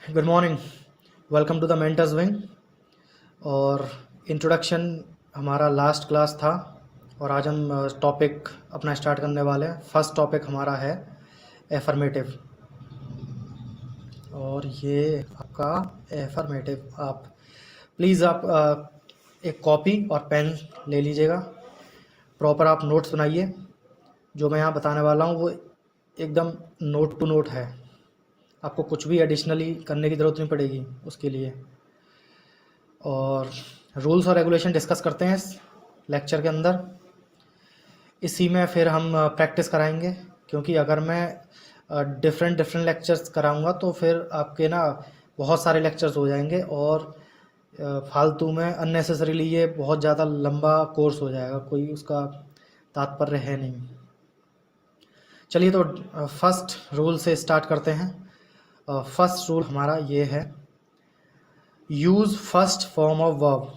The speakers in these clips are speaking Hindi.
Good morning. Welcome to the mentors wing. और इंट्रोडक्शन हमारा लास्ट क्लास था और आज हम टॉपिक अपना स्टार्ट करने वाले हैं। फर्स्ट टॉपिक हमारा है एफर्मेटिव। और ये आपका एफर्मेटिव, आप प्लीज़ एक कॉपी और पेन ले लीजिएगा। प्रॉपर आप नोट्स बनाइए। जो मैं यहाँ बताने वाला हूँ वो एकदम नोट टू नोट है। आपको कुछ भी एडिशनली करने की ज़रूरत नहीं पड़ेगी उसके लिए। और रूल्स और रेगुलेशन डिस्कस करते हैं इस लेक्चर के अंदर। इसी में फिर हम प्रैक्टिस कराएंगे, क्योंकि अगर मैं डिफरेंट लेक्चर्स कराऊंगा तो फिर आपके ना बहुत सारे लेक्चर्स हो जाएंगे और फालतू में अननेसेसरीली ये बहुत ज़्यादा लंबा कोर्स हो जाएगा, कोई उसका तात्पर्य है नहीं। चलिए तो फर्स्ट रूल से स्टार्ट करते हैं। फर्स्ट रूल हमारा ये है, use first form of verb.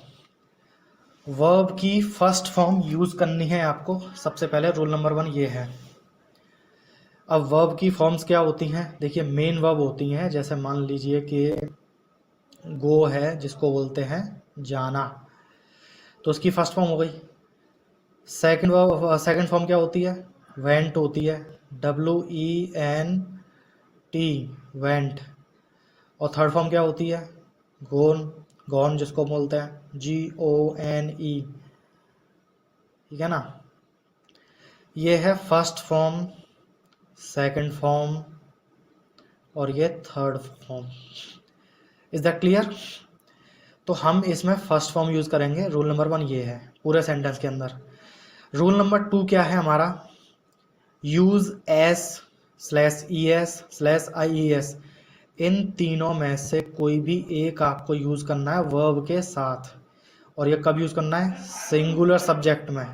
Verb की फर्स्ट फॉर्म यूज़ करनी है आपको। सबसे पहले रूल नंबर 1 ये है। अब वर्ब की फॉर्म्स क्या होती हैं? देखिए, मेन वर्ब होती हैं, जैसे मान लीजिए कि गो है जिसको बोलते हैं जाना, तो उसकी फर्स्ट फॉर्म हो गई। सेकंड फॉर्म क्या होती है? वेंट होती है, WENT, वेंट। और थर्ड फॉर्म क्या होती है? गोन, गॉन जिसको बोलते हैं GONE। ठीक है ना? ये है फर्स्ट फॉर्म, सेकंड फॉर्म और ये third form. Is that clear? तो हम इसमें फर्स्ट फॉर्म यूज करेंगे। रूल नंबर 1 ये है पूरे सेंटेंस के अंदर। रूल नंबर 2 क्या है हमारा? Use S/ES/IES। इन तीनों में से कोई भी एक आपको यूज करना है वर्ब के साथ। और ये कब यूज करना है? सिंगुलर सब्जेक्ट में।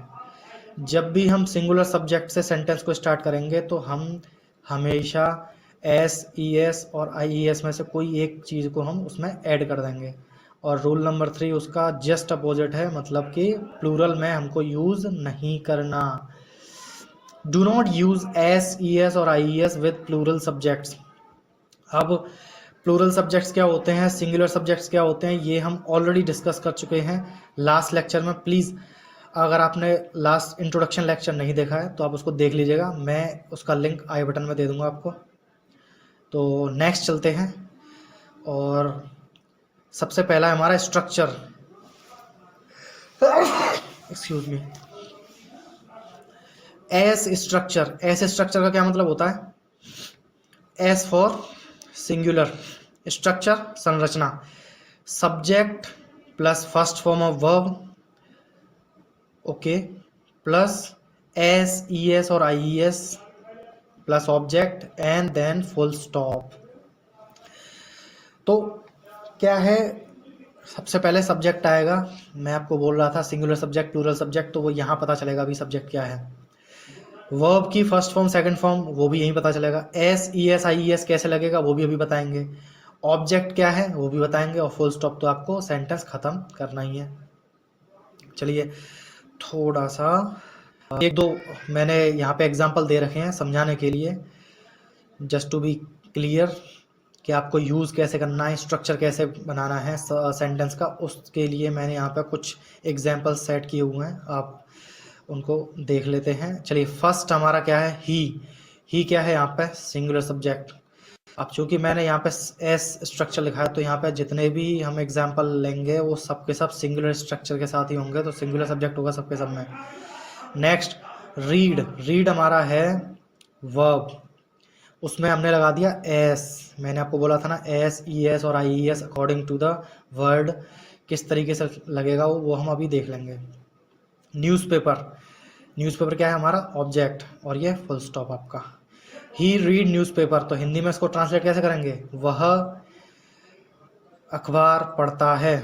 जब भी हम सिंगुलर सब्जेक्ट से सेंटेंस को स्टार्ट करेंगे तो हम हमेशा SES और IES में से कोई एक चीज़ को हम उसमें ऐड कर देंगे। और रूल नंबर 3 उसका जस्ट अपोजिट है, मतलब कि प्लूरल में हमको यूज़ नहीं करना। डू नॉट यूज़ SES और IES विद प्लूरल सब्जेक्ट्स। अब प्लूरल सब्जेक्ट्स क्या होते हैं, सिंगुलर सब्जेक्ट्स क्या होते हैं, ये हम ऑलरेडी डिस्कस कर चुके हैं लास्ट लेक्चर में। प्लीज़ अगर आपने लास्ट इंट्रोडक्शन लेक्चर नहीं देखा है तो आप उसको देख लीजिएगा, मैं उसका लिंक आई बटन में दे दूंगा आपको। तो नेक्स्ट चलते हैं। और सबसे पहला है हमारा structure. Excuse me. S structure का क्या मतलब होता है? एस फॉर सिंगुलर, स्ट्रक्चर संरचना, subject plus first form of verb, okay, plus SES और IES plus object and then full stop. तो क्या है, सबसे पहले सब्जेक्ट आएगा। मैं आपको बोल रहा था सिंगुलर सब्जेक्ट प्लूरल सब्जेक्ट, तो वो यहाँ पता चलेगा अभी सब्जेक्ट क्या है। वर्ब की फर्स्ट फॉर्म सेकंड फॉर्म वो भी यहीं पता चलेगा। SES IES कैसे लगेगा वो भी अभी बताएंगे। ऑब्जेक्ट क्या है वो भी बताएंगे। और फुल स्टॉप तो आपको सेंटेंस खत्म करना ही है। चलिए थोड़ा सा एक दो मैंने यहाँ पे एग्जांपल दे रखे हैं समझाने के लिए, जस्ट टू बी क्लियर कि आपको यूज़ कैसे करना है, स्ट्रक्चर कैसे बनाना है सेंटेंस का। उसके लिए मैंने यहाँ पे कुछ एग्जांपल सेट किए हुए हैं, आप उनको देख लेते हैं। चलिए फर्स्ट हमारा क्या है? ही क्या है यहाँ पे? Singular subject. अब चूंकि मैंने यहाँ पे एस स्ट्रक्चर लिखा है तो यहाँ पे जितने भी हम एग्जांपल लेंगे वो सबके सब सिंगुलर स्ट्रक्चर के साथ ही होंगे, तो सिंगुलर सब्जेक्ट होगा सबके सब में। नेक्स्ट रीड हमारा है वर्ब, उसमें हमने लगा दिया एस। मैंने आपको बोला था ना SES और IES according to the word किस तरीके से लगेगा वो हम अभी देख लेंगे। न्यूज़पेपर क्या है हमारा? ऑब्जेक्ट, और ये फुल स्टॉप आपका। ही रीड न्यूज़पेपर, तो हिंदी में इसको ट्रांसलेट कैसे करेंगे? वह अखबार पढ़ता है।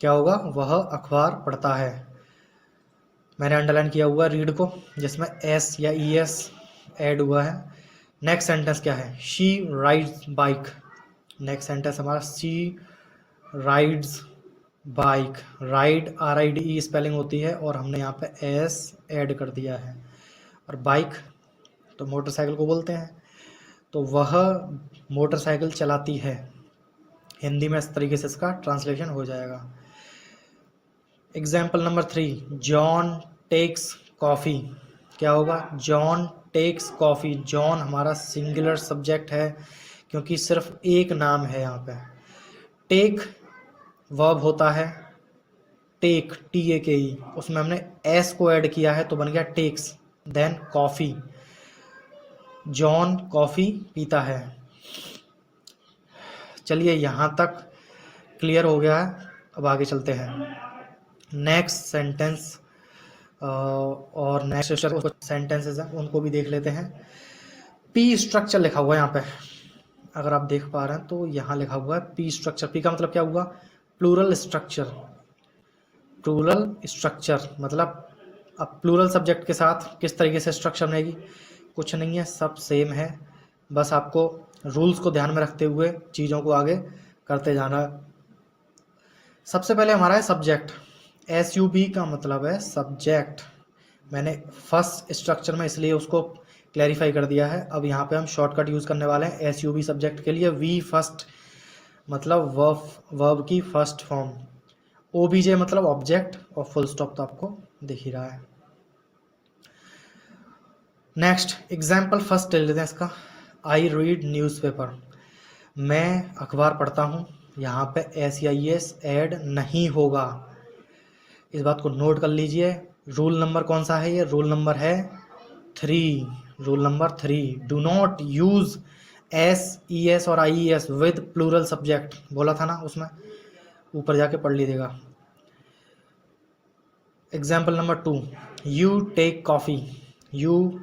क्या होगा? वह अखबार पढ़ता है। मैंने अंडरलाइन किया हुआ है रीड को, जिसमें S या ES ऐड हुआ है। नेक्स्ट सेंटेंस क्या है? She rides bike. Next sentence हमारा she rides bike. Ride RIDE spelling होती है और हमने यहाँ पे S ऐड कर दिया है। और बाइक तो मोटरसाइकिल को बोलते हैं, तो वह मोटरसाइकिल चलाती है। हिंदी में इस तरीके से इसका ट्रांसलेशन हो जाएगा। Example number 3, John takes coffee. क्या होगा? John takes coffee. जॉन हमारा सिंगुलर सब्जेक्ट है क्योंकि सिर्फ एक नाम है यहाँ पे। टेक वर्ब होता है, टेक TAKE, उसमें हमने एस को ऐड किया है तो बन गया takes. Then coffee, John coffee पीता है। चलिए यहाँ तक क्लियर हो गया है, अब आगे चलते हैं। नेक्स्ट सेंटेंस और नेक्स्ट सेंटेंसेस हैं उनको भी देख लेते हैं। पी स्ट्रक्चर लिखा हुआ है यहाँ पे, अगर आप देख पा रहे हैं तो यहाँ लिखा हुआ है पी स्ट्रक्चर। पी का मतलब क्या हुआ? Plural structure. प्लूरल स्ट्रक्चर मतलब अब प्लूरल सब्जेक्ट के साथ किस तरीके से स्ट्रक्चर बनेगी? कुछ नहीं है, सब सेम है, बस आपको रूल्स को ध्यान में रखते हुए चीज़ों को आगे करते जाना। सबसे पहले हमारा है सब्जेक्ट। SUB का मतलब है सब्जेक्ट। मैंने फर्स्ट स्ट्रक्चर में इसलिए उसको क्लैरिफाई कर दिया है। अब यहाँ पे हम शॉर्टकट यूज़ करने वाले हैं SUB सब्जेक्ट के लिए। वी फर्स्ट मतलब वर्ब की फर्स्ट फॉर्म। OBJ मतलब ऑब्जेक्ट, और फुल स्टॉप तो आपको दिख ही रहा है। नेक्स्ट एग्जाम्पल फर्स्ट ले लेते हैं इसका। I read newspaper. मैं अखबार पढ़ता हूँ। यहाँ पे SEIS ऐड नहीं होगा, इस बात को नोट कर लीजिए। रूल नंबर कौन सा है? ये रूल नंबर है 3। Rule number 3, do not use SES और IES विद प्लूरल सब्जेक्ट। बोला था ना उसमें, ऊपर जाके पढ़ लीजिएगा। Example number 2, you take coffee. You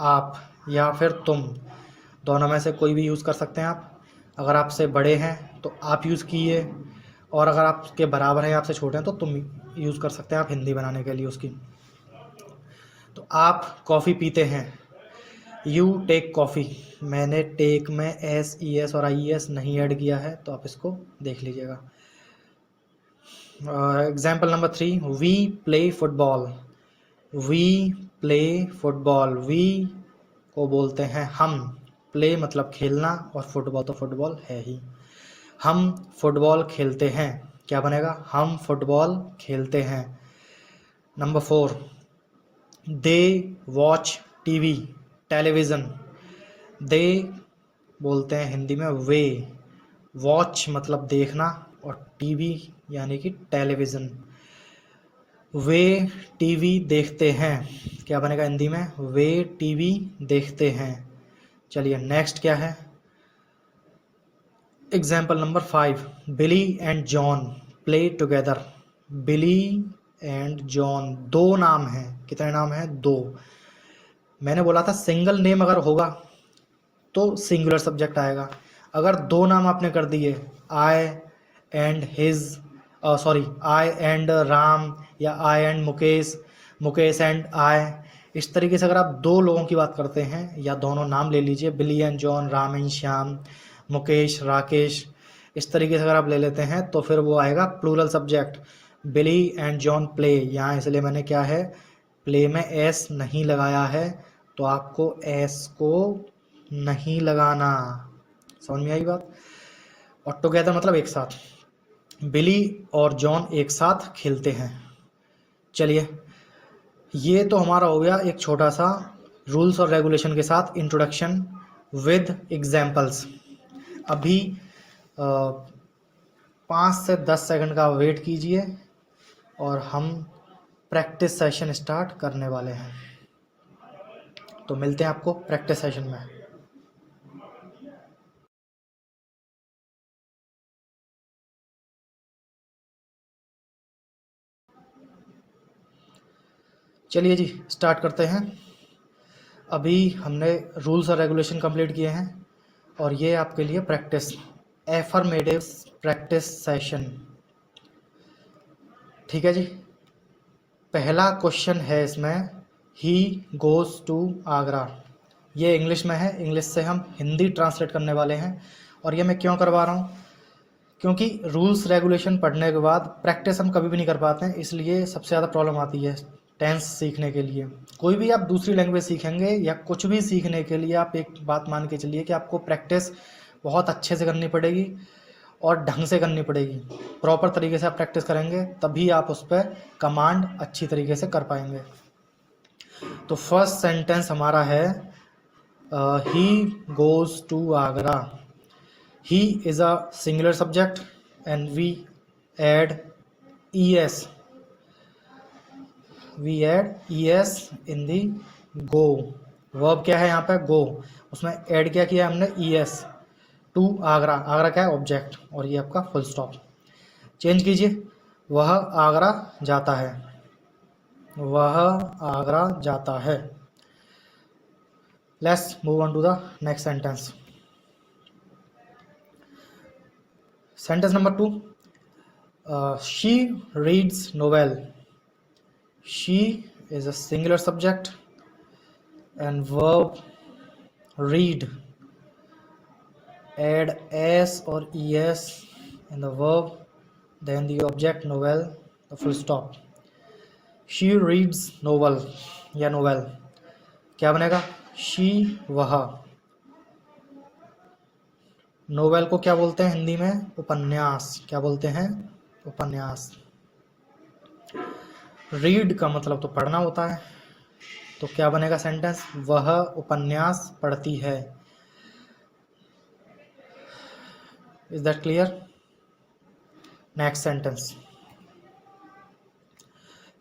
आप या फिर तुम, दोनों में से कोई भी यूज़ कर सकते हैं आप। अगर आपसे बड़े हैं तो आप यूज़ कीजिए, और अगर आपके बराबर हैं, आपसे छोटे हैं, तो तुम यूज़ कर सकते हैं आप हिंदी बनाने के लिए उसकी। तो आप कॉफ़ी पीते हैं, यू टेक कॉफ़ी। मैंने टेक में SES और IES नहीं ऐड किया है, तो आप इसको देख लीजिएगा। Example number 3, we play football. We play football, we को बोलते हैं हम, प्ले मतलब खेलना, और फुटबॉल तो फुटबॉल है ही। हम फुटबॉल खेलते हैं, क्या बनेगा? हम फुटबॉल खेलते हैं। Number 4, they watch TV, television. They बोलते हैं हिंदी में वे, वॉच मतलब देखना, और TV यानी कि टेलीविज़न। वे TV देखते हैं, क्या बनेगा हिंदी में? वे TV देखते हैं। चलिए नेक्स्ट क्या है? Example number 5, Billy and John play together. Billy and John, दो नाम हैं। कितने नाम हैं? 2। मैंने बोला था सिंगल नेम अगर होगा तो सिंगुलर सब्जेक्ट आएगा। अगर 2 नाम आपने कर दिए, I and his, sorry I and Ram, या I and Mukesh, Mukesh and I, इस तरीके से अगर आप 2 लोगों की बात करते हैं, या दोनों नाम ले लीजिए, Billy and John, Ram and Shyam, Mukesh Rakesh, इस तरीके से अगर आप ले लेते हैं तो फिर वो आएगा plural subject. Billy and John play, यहाँ इसलिए मैंने क्या है, प्ले में S नहीं लगाया है, तो आपको S को नहीं लगाना। समझ में आई बात? और टुगेदर मतलब एक साथ, बिली और जॉन एक साथ खेलते हैं। चलिए ये तो हमारा हो गया एक छोटा सा रूल्स और रेगुलेशन के साथ इंट्रोडक्शन विद एग्जाम्पल्स। अभी 5 से 10 सेकंड का वेट कीजिए और हम प्रैक्टिस सेशन स्टार्ट करने वाले हैं। तो मिलते हैं आपको प्रैक्टिस सेशन में। चलिए जी स्टार्ट करते हैं। अभी हमने रूल्स और रेगुलेशन कंप्लीट किए हैं, और ये आपके लिए प्रैक्टिस, एफर्मेटिव प्रैक्टिस सेशन। ठीक है जी। पहला क्वेश्चन है इसमें, ही गोज़ टू आगरा। ये इंग्लिश में है, इंग्लिश से हम हिंदी ट्रांसलेट करने वाले हैं। और ये मैं क्यों करवा रहा हूँ? क्योंकि रूल्स रेगुलेशन पढ़ने के बाद प्रैक्टिस हम कभी भी नहीं कर पाते हैं, इसलिए सबसे ज़्यादा प्रॉब्लम आती है टेंस सीखने के लिए। कोई भी आप दूसरी लैंग्वेज सीखेंगे या कुछ भी सीखने के लिए, आप एक बात मान के चलिए कि आपको प्रैक्टिस बहुत अच्छे से करनी पड़ेगी, और ढंग से करनी पड़ेगी। प्रॉपर तरीके से आप प्रैक्टिस करेंगे तभी आप उस पर कमांड अच्छी तरीके से कर पाएंगे। तो फर्स्ट सेंटेंस हमारा है he goes to Agra. He is a singular subject and we add es, in the go। Verb क्या है यहाँ पे? गो। उसमें ऐड क्या किया हमने? es to Agra. आगरा क्या है? ऑब्जेक्ट। और ये आपका फुल स्टॉप। चेंज कीजिए, वह आगरा जाता है। वह आगरा जाता है। Let's move on to the next sentence. Sentence number 2, she reads novel। she is a singular subject and verb read, add s or es in the verb, then the object novel, the full stop। she reads novel या novel क्या बनेगा? she वह। नोवेल को क्या बोलते हैं हिंदी में? उपन्यास। क्या बोलते हैं? उपन्यास। रीड का मतलब तो पढ़ना होता है, तो क्या बनेगा सेंटेंस? वह उपन्यास पढ़ती है। Is that clear? Next sentence,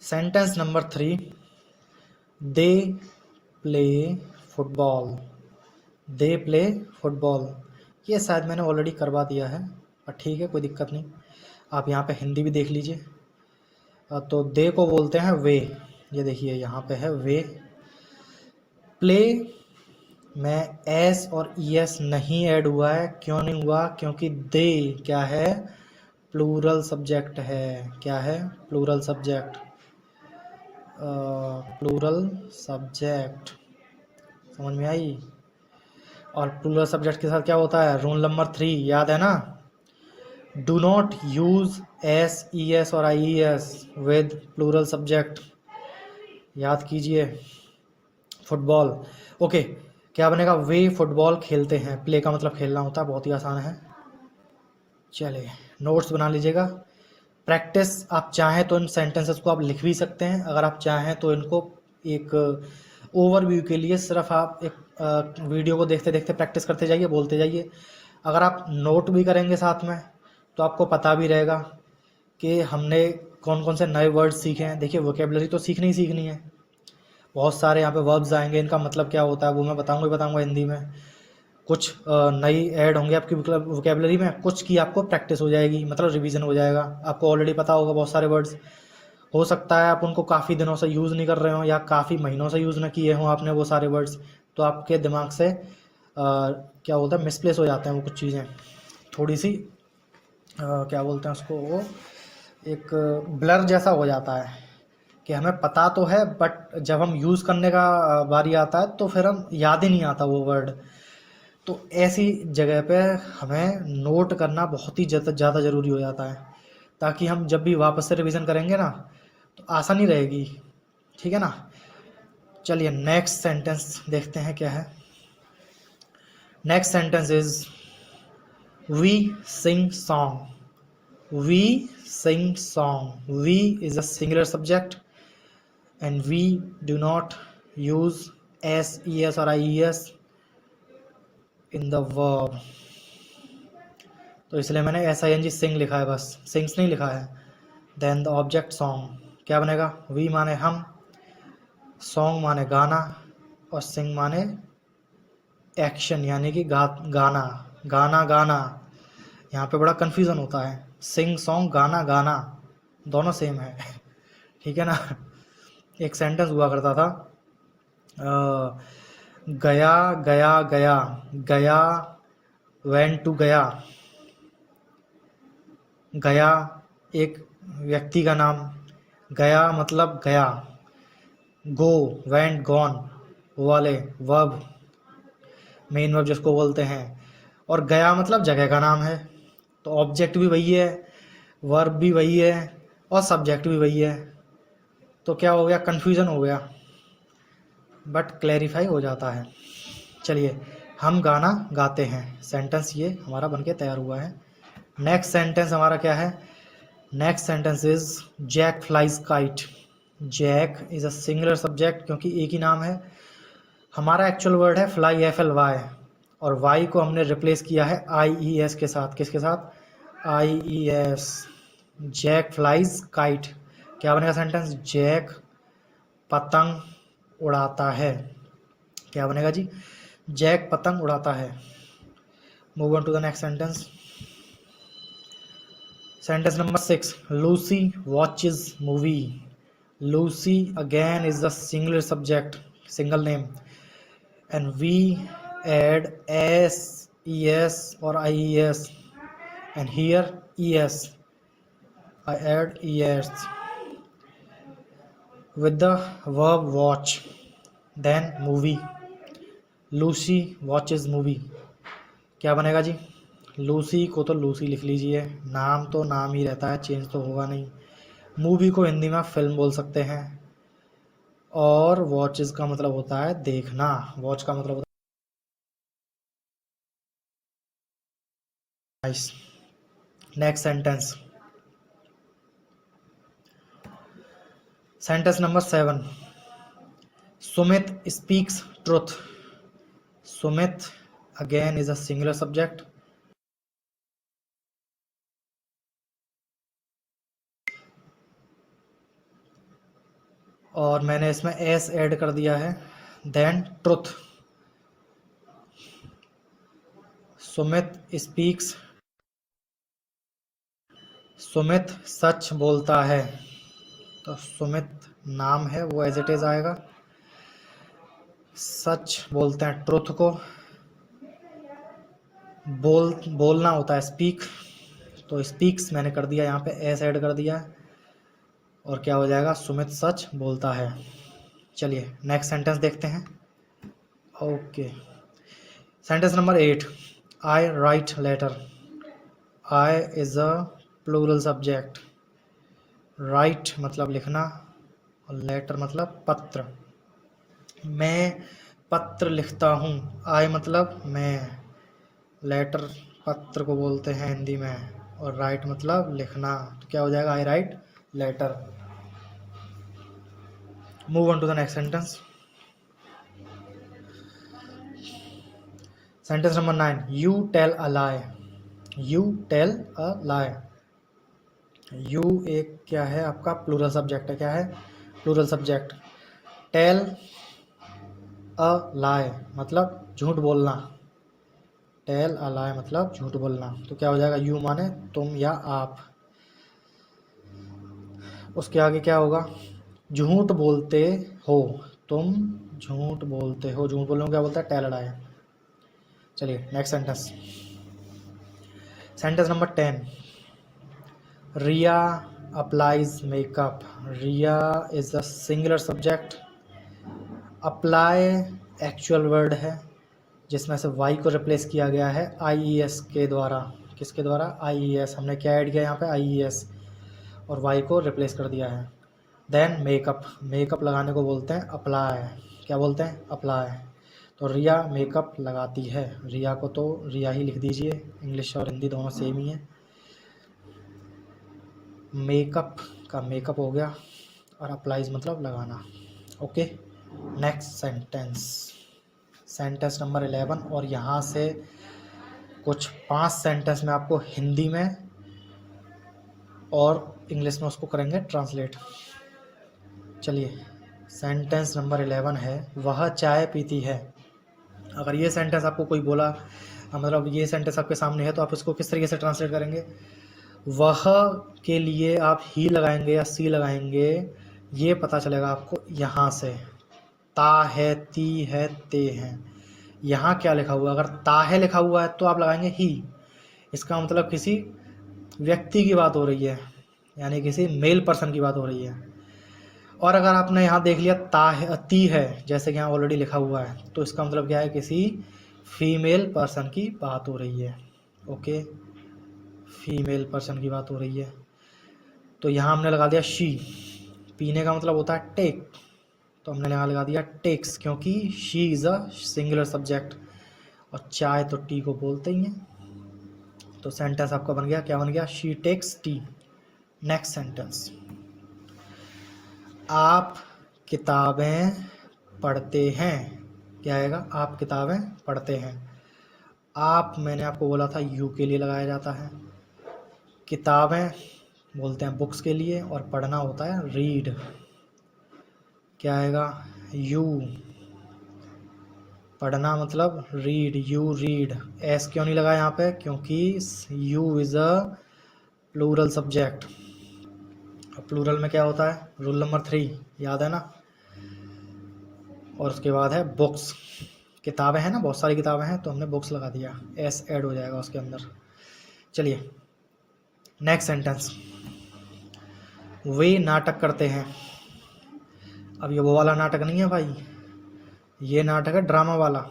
sentence number 3, they play football. They play football, ये शायद मैंने ऑलरेडी करवा दिया है, पर ठीक है, कोई दिक्कत नहीं। आप यहाँ पे हिंदी भी देख लीजिए। तो दे को बोलते हैं वे। ये देखिए यहाँ पे है वे। प्ले में एस और ईएस नहीं ऐड हुआ है। क्यों नहीं हुआ? क्योंकि दे क्या है? प्लूरल सब्जेक्ट है। क्या है? Plural subject. प्लूरल सब्जेक्ट समझ में आई? और प्लूरल सब्जेक्ट के साथ क्या होता है? रूल नंबर 3 याद है ना? Do not use S, E S और I E S with plural subject. याद कीजिए। फुटबॉल, ओके, क्या बनेगा? वे फुटबॉल खेलते हैं। प्ले का मतलब खेलना होता है, बहुत ही आसान है। चलिए नोट्स बना लीजिएगा। प्रैक्टिस आप चाहें तो इन सेंटेंसेस को आप लिख भी सकते हैं। अगर आप चाहें तो इनको एक ओवरव्यू के लिए सिर्फ आप एक वीडियो को देखते देखते प्रैक्टिस करते जाइए, बोलते जाइए। अगर आप नोट भी करेंगे साथ में तो आपको पता भी रहेगा कि हमने कौन कौन से नए वर्ड सीखे हैं। देखिए वोकेबलरी तो सीखनी ही सीखनी है। बहुत सारे यहाँ पे वर्ब्स आएंगे, इनका मतलब क्या होता है वो मैं बताऊंगा हिंदी में। कुछ नई ऐड होंगे आपकी वोकेबलरी में, कुछ की आपको प्रैक्टिस हो जाएगी, मतलब रिवीजन हो जाएगा। आपको ऑलरेडी पता होगा बहुत सारे वर्ड्स। हो सकता है आप उनको काफ़ी दिनों से यूज़ नहीं कर रहे हो या काफ़ी महीनों से यूज़ न किए हों आपने वो सारे वर्ड्स, तो आपके दिमाग से क्या बोलते हैं, मिसप्लेस हो जाते हैं वो कुछ चीज़ें, थोड़ी सी क्या बोलते हैं उसको, वो एक ब्लर जैसा हो जाता है कि हमें पता तो है बट जब हम यूज़ करने का बारी आता है तो फिर हम याद ही नहीं आता वो वर्ड। तो ऐसी जगह पे हमें नोट करना बहुत ही ज़्यादा ज़रूरी हो जाता है, ताकि हम जब भी वापस से रिवीजन करेंगे ना तो आसानी रहेगी। ठीक है ना? चलिए नेक्स्ट सेंटेंस देखते हैं क्या है। Next sentence is we sing song. We sing song. We is a singular subject and we do not use S, E S और I E S in the verb. तो इसलिए मैंने एस आई एन जी सिंग लिखा है, बस सिंग्स नहीं लिखा है। देन द ऑब्जेक्ट सॉन्ग क्या बनेगा? वी माने हम, सॉन्ग माने गाना और सिंग माने एक्शन, यानी कि गाना। गाना गाना, यहाँ पे बड़ा कन्फ्यूज़न होता है। सिंग सॉन्ग, गाना गाना, दोनों सेम है। ठीक है ना? एक सेंटेंस हुआ करता था, गया गया गया, गया वेंट टू गया। गया एक व्यक्ति का नाम, गया मतलब गया। गो, वेंट, गॉन, वो वाले वर्ब, मेन वर्ब जिसको बोलते हैं। और गया मतलब जगह का नाम है। तो ऑब्जेक्ट भी वही है, वर्ब भी वही है और सब्जेक्ट भी वही है। तो क्या हो गया? कन्फ्यूज़न हो गया, बट क्लैरिफाई हो जाता है। चलिए हम गाना गाते हैं, सेंटेंस ये हमारा बनके तैयार हुआ है। नेक्स्ट सेंटेंस हमारा क्या है? Next sentence is Jack flies kite. Jack is a singular subject क्योंकि एक ही नाम है। हमारा एक्चुअल वर्ड है फ्लाई, FLY, और वाई को हमने रिप्लेस किया है IES के साथ। किसके साथ? IES। Jack flies kite. क्या बनेगा सेंटेंस? जैक पतंग उड़ाता है। क्या बनेगा जी? जैक पतंग उड़ाता है। Move on to the next sentence. Sentence number 6, Lucy watches movie. Lucy again is the singular subject, single name, and we add s, es or ies, and here es, I add es with the verb watch, then movie. Lucy watches movie. क्या बनेगा जी? लूसी को तो लूसी लिख लीजिए, नाम तो नाम ही रहता है, चेंज तो होगा नहीं। मूवी को हिंदी में आप फिल्म बोल सकते हैं, और वॉचेज का मतलब होता है देखना। वॉच का मतलब होता है nice. Next sentence, sentence number 7, Sumit speaks truth. Sumit again is a singular subject. और मैंने इसमें एस ऐड कर दिया है, then truth. Sumit speaks, Sumit सच बोलता है। तो सुमित नाम है वो एज इट इज आएगा। सच बोलते हैं, ट्रुथ को बोलना होता है स्पीक। तो स्पीक्स मैंने कर दिया, यहाँ पे एस ऐड कर दिया, और क्या हो जाएगा? सुमित सच बोलता है। चलिए नेक्स्ट सेंटेंस देखते हैं। Okay, sentence number 8, I write letter. I is a plural subject. Write मतलब लिखना, और लेटर मतलब पत्र। मैं पत्र लिखता हूँ। आई मतलब मैं, लेटर पत्र को बोलते हैं हिंदी में, और राइट मतलब लिखना। तो क्या हो जाएगा? I write letter. Move on to the next sentence. Sentence number 9, you tell a lie. You tell a lie. You एक क्या है आपका? प्लूरल सब्जेक्ट है। क्या है? Plural subject. Tell a lie मतलब झूठ बोलना। टेल अ लाई मतलब झूठ बोलना। तो क्या हो जाएगा? यू माने तुम या आप। उसके आगे क्या होगा? झूठ बोलते हो। तुम झूठ बोलते हो। झूठ बोलने को क्या बोलता है? Tell a lie. चलिए next sentence. Sentence number 10, Riya applies makeup. Riya is a singular subject. Apply actual word है, जिसमें से वाई को रिप्लेस किया गया है IES के द्वारा। किसके द्वारा? IES। हमने क्या ऐड किया यहाँ पे? IES, और वाई को रिप्लेस कर दिया है। देन मेकअप, मेकअप लगाने को बोलते हैं अप्लाई। क्या बोलते हैं? अप्लाई। तो रिया मेकअप लगाती है। रिया को तो रिया ही लिख दीजिए, इंग्लिश और हिंदी दोनों सेम ही है। मेकअप का मेकअप हो गया, और अप्लाइज मतलब लगाना। Okay, next sentence, sentence number 11, और यहाँ से कुछ 5 सेंटेंस में आपको हिंदी में और इंग्लिश में उसको करेंगे ट्रांसलेट। चलिए, सेंटेंस नंबर 11 है, वह चाय पीती है। अगर ये सेंटेंस आपको कोई बोला, मतलब ये सेंटेंस आपके सामने है, तो आप इसको किस तरीके से ट्रांसलेट करेंगे? वह के लिए आप ही लगाएंगे या सी लगाएंगे, ये पता चलेगा आपको यहाँ से। ता है, ती है, ते हैं। यहाँ क्या लिखा हुआ है? अगर ता है लिखा हुआ है तो आप लगाएंगे ही। इसका मतलब किसी व्यक्ति की बात हो रही है, यानी किसी मेल पर्सन की बात हो रही है। और अगर आपने यहाँ देख लिया ता है, ती है, जैसे कि यहाँ ऑलरेडी लिखा हुआ है, तो इसका मतलब क्या है? किसी फीमेल पर्सन की बात हो रही है। ओके, फीमेल पर्सन की बात हो रही है। तो यहाँ हमने लगा दिया शी। पीने का मतलब होता है टेक, तो हमने यहाँ लगा दिया टेक्स, क्योंकि she is a singular subject, और चाय तो टी को बोलते ही हैं। तो सेंटेंस आपका बन गया, क्या बन गया, she takes tea. Next sentence, आप किताबें पढ़ते हैं, क्या आएगा, आप किताबें पढ़ते हैं। आप, मैंने आपको बोला था यू के लिए लगाया जाता है, किताबें बोलते हैं बुक्स के लिए, और पढ़ना होता है रीड, क्या आएगा, यू। पढ़ना मतलब रीड, यू रीड। एस क्यों नहीं लगा यहाँ पे, क्योंकि you is a plural subject. Plural में क्या होता है, रूल नंबर 3 याद है ना। और उसके बाद है बुक्स, किताबें हैं ना, बहुत सारी किताबें हैं, तो हमने बुक्स लगा दिया, एस ऐड हो जाएगा उसके अंदर। चलिए नेक्स्ट सेंटेंस, वे नाटक करते हैं। अब ये वो वाला नाटक नहीं है भाई, ये नाटक है ड्रामा वाला,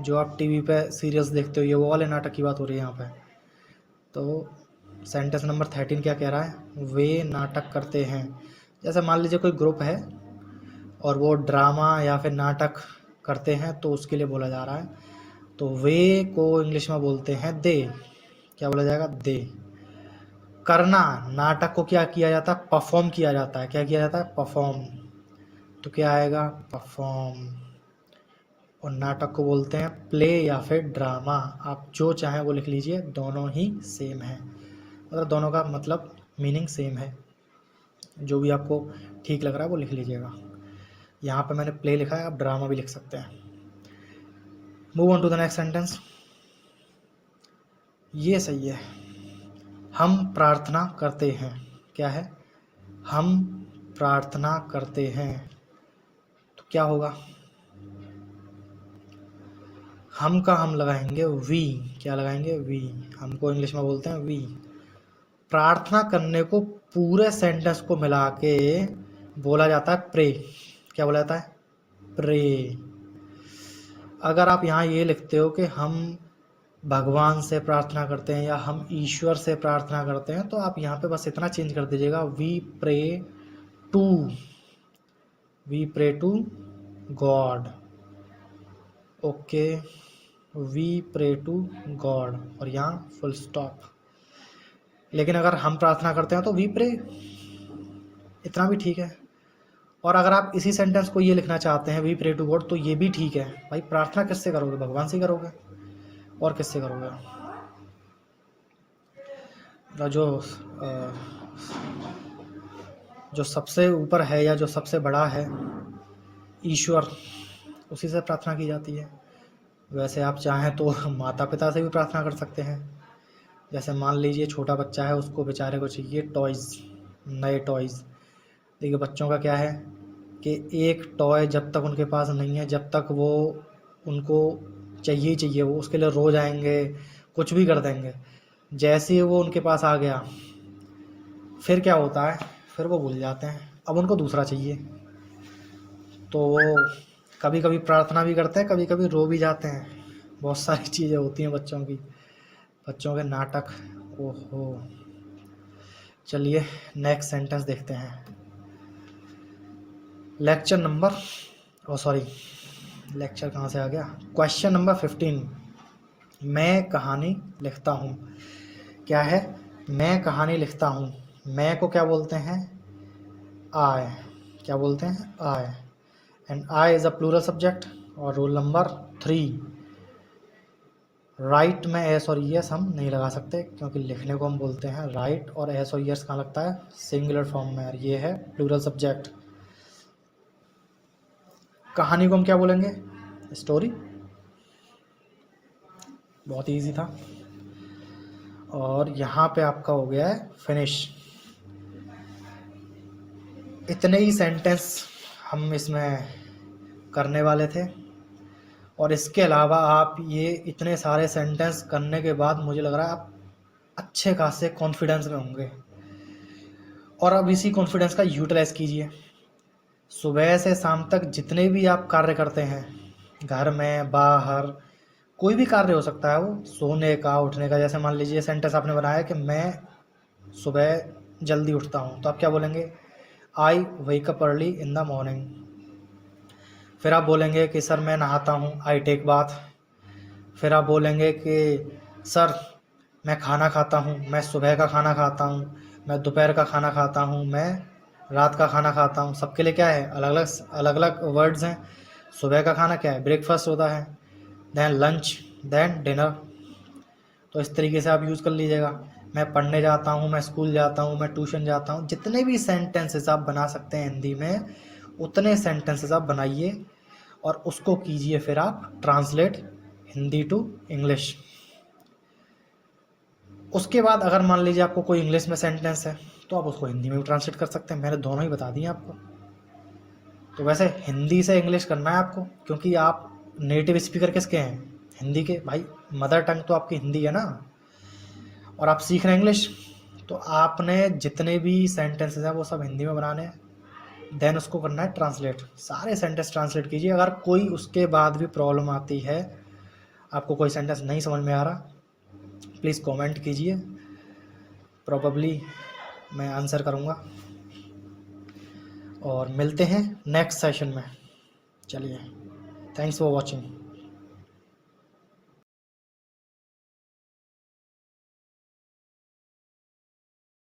जो आप टीवी पे सीरियल्स देखते हो, ये वो वाले नाटक की बात हो रही है यहाँ पे। तो सेंटेंस नंबर 13 क्या कह रहा है, वे नाटक करते हैं। जैसे मान लीजिए कोई ग्रुप है और वो ड्रामा या फिर नाटक करते हैं, तो उसके लिए बोला जा रहा है। तो वे को इंग्लिश में बोलते हैं दे, क्या बोला जाएगा, दे। करना, नाटक को क्या किया जाता है, परफॉर्म किया जाता है, क्या किया जाता है, परफॉर्म। तो क्या आएगा, परफॉर्म। और नाटक को बोलते हैं प्ले या फिर ड्रामा, आप जो चाहें वो लिख लीजिए, दोनों ही सेम है, मतलब दोनों का मतलब मीनिंग सेम है, जो भी आपको ठीक लग रहा है वो लिख लीजिएगा। यहाँ पे मैंने प्ले लिखा है, आप ड्रामा भी लिख सकते हैं। Move on to the next sentence, ये सही है, हम प्रार्थना करते हैं, क्या है, हम प्रार्थना करते हैं। तो क्या होगा, हम का हम लगाएंगे वी, क्या लगाएंगे, वी। हमको इंग्लिश में बोलते हैं वी। प्रार्थना करने को पूरे सेंटेंस को मिला के बोला जाता है प्रे, क्या बोला जाता है, प्रे। अगर आप यहाँ ये लिखते हो कि हम भगवान से प्रार्थना करते हैं या हम ईश्वर से प्रार्थना करते हैं, तो आप यहाँ पे बस इतना चेंज कर दीजिएगा, we pray to, we pray to God, okay, we pray to God, और यहाँ फुल स्टॉप। लेकिन अगर हम प्रार्थना करते हैं तो वी प्रे, इतना भी ठीक है। और अगर आप इसी सेंटेंस को ये लिखना चाहते हैं वी प्रे टू गॉड, तो ये भी ठीक है भाई। प्रार्थना किससे करोगे, भगवान से करोगे, और किससे करोगे। जो सबसे ऊपर है या जो सबसे बड़ा है, ईश्वर, उसी से प्रार्थना की जाती है। वैसे आप चाहें तो माता पिता से भी प्रार्थना कर सकते हैं। जैसे मान लीजिए छोटा बच्चा है, उसको बेचारे को चाहिए टॉयज़, नए टॉयज़। देखिए बच्चों का क्या है कि एक टॉय जब तक उनके पास नहीं है, जब तक वो उनको चाहिए ही चाहिए, वो उसके लिए रोज़ आएंगे, कुछ भी कर देंगे। जैसे ही वो उनके पास आ गया, फिर क्या होता है, फिर वो भूल जाते हैं, अब उनको दूसरा चाहिए। तो वो कभी कभी प्रार्थना भी करते हैं, कभी कभी रो भी जाते हैं। बहुत सारी चीज़ें होती हैं बच्चों की, बच्चों के नाटक, ओहो। चलिए नेक्स्ट सेंटेंस देखते हैं। लेक्चर नंबर, ओ सॉरी, लेक्चर कहाँ से आ गया, क्वेश्चन नंबर 15, मैं कहानी लिखता हूँ, क्या है, मैं कहानी लिखता हूँ। मैं को क्या बोलते हैं, आई, क्या बोलते हैं, I. And I is a plural subject. और रूल नंबर 3, राइट में एस और यस हम नहीं लगा सकते, क्योंकि लिखने को हम बोलते हैं राइट, और एस और यस कहाँ लगता है, सिंगुलर फॉर्म में, और ये है प्लूरल सब्जेक्ट। कहानी को हम क्या बोलेंगे, स्टोरी, बहुत इजी था। और यहाँ पे आपका हो गया है फिनिश। इतने ही सेंटेंस हम इसमें करने वाले थे, और इसके अलावा आप ये इतने सारे सेंटेंस करने के बाद मुझे लग रहा है आप अच्छे खासे कॉन्फिडेंस में होंगे। और अब इसी कॉन्फिडेंस का यूटिलाइज कीजिए। सुबह से शाम तक जितने भी आप कार्य करते हैं, घर में बाहर, कोई भी कार्य हो सकता है, वो सोने का, उठने का। जैसे मान लीजिए सेंटेंस आपने बनाया कि मैं सुबह जल्दी उठता हूँ, तो आप क्या बोलेंगे, I wake up early in the morning. फिर आप बोलेंगे कि सर मैं नहाता हूँ, आई टेक बाथ। फिर आप बोलेंगे कि सर मैं खाना खाता हूँ, मैं सुबह का खाना खाता हूँ, मैं दोपहर का खाना खाता हूँ, मैं रात का खाना खाता हूँ। सबके लिए क्या है, अलग अलग वर्ड्स हैं। सुबह का खाना क्या है, ब्रेकफास्ट होता है, देन लंच, देन डिनर। तो इस तरीके से आप यूज़ कर लीजिएगा। मैं पढ़ने जाता हूँ, मैं स्कूल जाता हूँ, मैं ट्यूशन जाता हूँ। जितने भी सेंटेंसेस आप बना सकते हैं हिंदी में, उतने सेंटेंसेस आप बनाइए और उसको कीजिए फिर आप ट्रांसलेट हिंदी टू इंग्लिश। उसके बाद अगर मान लीजिए आपको कोई इंग्लिश में सेंटेंस है तो आप उसको हिंदी में भी ट्रांसलेट कर सकते हैं। मैंने दोनों ही बता दिए आपको। तो वैसे हिंदी से इंग्लिश करना है आपको, क्योंकि आप नेटिव स्पीकर किसके हैं, हिंदी के। भाई मदर टंग तो आपकी हिंदी है ना, और आप सीख रहे हैं इंग्लिश, तो आपने जितने भी सेंटेंसेस हैं वो सब हिंदी में बनाने हैं। देन उसको करना है ट्रांसलेट। सारे सेंटेंस ट्रांसलेट कीजिए। अगर कोई उसके बाद भी प्रॉब्लम आती है, आपको कोई सेंटेंस नहीं समझ में आ रहा, प्लीज़ कमेंट कीजिए, प्रोबेबली मैं आंसर करूँगा। और मिलते हैं नेक्स्ट सेशन में। चलिए, थैंक्स फॉर वॉचिंग।